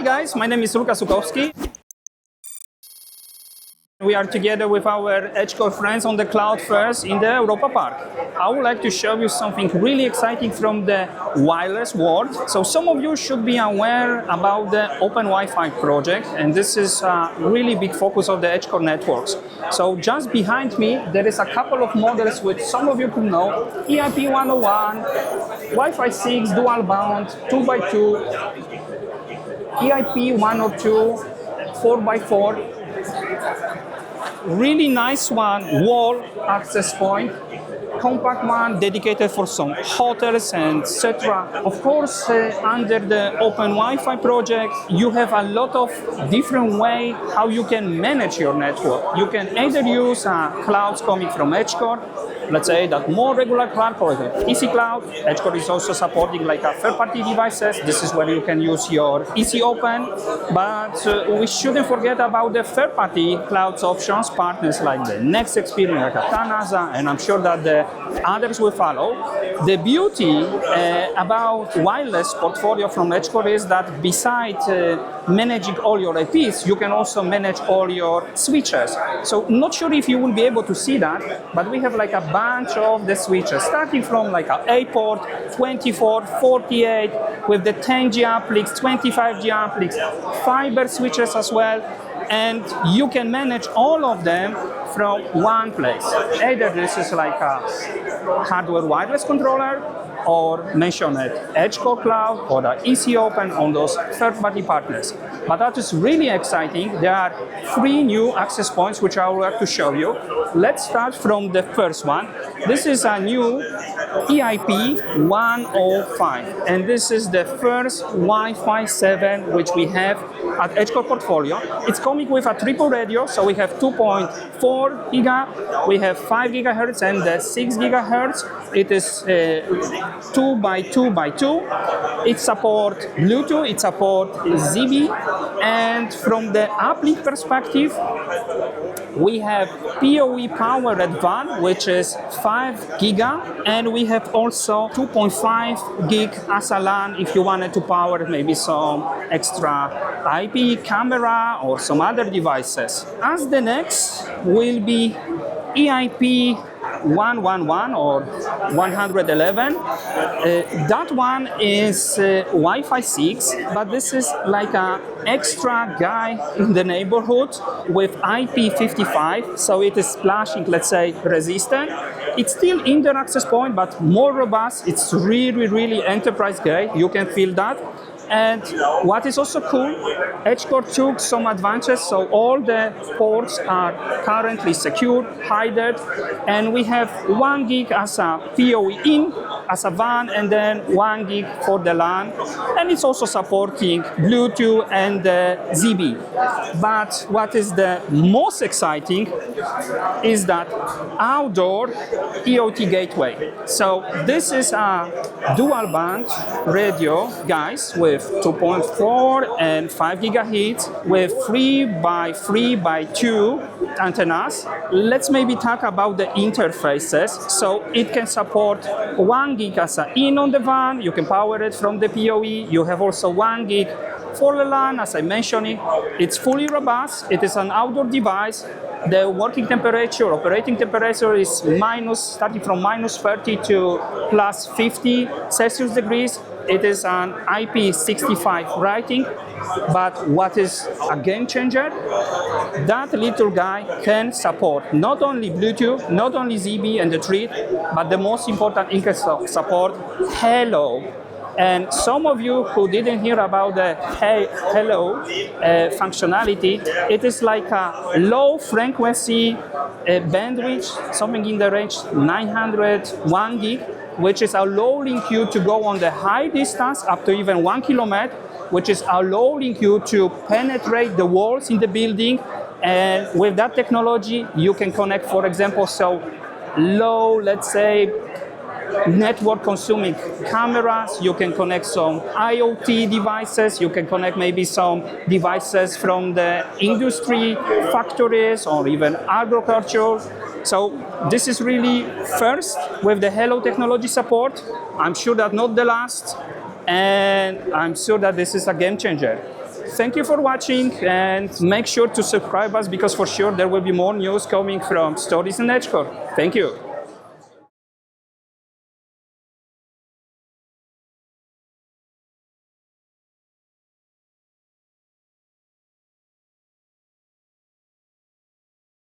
Hi guys, my name is Łukasz Łukowski. We are together with our Edgecore friends on the CloudFest in the Europa Park. I would like to show you something really exciting from the wireless world. So some of you should be aware about the OpenWiFi project, and this is a really big focus of the Edgecore Networks. So just behind me, there is a couple of models which some of you could know: EIP 101, Wi-Fi 6 dual band 2x2, EIP 102, 4x4. Really nice one, wall access point, compact one dedicated for some hotels and etc. Of course, under the OpenWiFi project, you have a lot of different ways how you can manage your network. You can either use clouds coming from Edgecore, let's say that more regular cloud, for example, EC Cloud. Edgecore is also supporting like a third-party devices. This is where you can use your EC Open, but we shouldn't forget about the third-party clouds options, partners like the Next Experience, like Tanasa, and I'm sure that the others will follow. The beauty about wireless portfolio from Edgecore is that besides managing all your IPs, you can also manage all your switches. So not sure if you will be able to see that, but we have like a bunch of the switches, starting from like an 8-port, 24, 48, with the 10G uplink, 25G uplink, fiber switches as well. And you can manage all of them from one place. Either this is like a hardware wireless controller, or mention it Edgecore Cloud or the EC Open on those third-party partners. But that is really exciting. There are 3 new access points which I would like to show you. Let's start from the first one. This is a new EIP 105, and this is the first Wi-Fi 7 which we have at Edgecore portfolio. It's coming with a triple radio, so we have 2.4 giga, we have 5 gigahertz and 6 gigahertz. It is 2x2x2. It supports Bluetooth, it supports ZigBee, and from the uplink perspective, we have PoE powered WAN, which is 5 giga, and we have also 2.5 gig as a LAN if you wanted to power maybe some extra IP camera or some other devices. As the next will be EIP 111 or 111. That one is Wi-Fi 6, but this is like an extra guy in the neighborhood with IP55, so it is splashing, let's say, resistant. It's still indoor access point, but more robust. It's really enterprise grade. You can feel that. And what is also cool, Edgecore took some advances, so all the ports are currently secure, hidden, and we have 1 gig as a PoE in, as a WAN, and then 1 gig for the LAN, and it's also supporting Bluetooth and ZigBee. But what is the most exciting is that outdoor EOT gateway. So this is a dual band radio, guys, with 2.4 and 5 gigahertz with 3x3x2 antennas. Let's maybe talk about the interfaces. So it can support 1 gig as an in on the WAN. You can power it from the PoE. You have also 1 gig for the LAN, as I mentioned. It's fully robust. It is an outdoor device. The working temperature, operating temperature is starting from -30 to +50 Celsius degrees. It is an IP65 rating, but what is a game changer? That little guy can support not only Bluetooth, not only ZigBee and the Thread, but the most important, it can support Hello. And some of you who didn't hear about the Hello functionality, it is like a low frequency bandwidth, something in the range 901 gig, which is allowing you to go on the high distance up to even 1 kilometer, which is allowing you to penetrate the walls in the building. And with that technology, you can connect, for example, so low, let's say, network consuming cameras, you can connect some IoT devices, you can connect maybe some devices from the industry, factories, or even agriculture. So this is really first with the Hello technology support. I'm sure that not the last, and I'm sure that this is a game changer. thank you for watching, and make sure to subscribe us because for sure there will be more news coming from STORDIS and Edgecore. Thank you.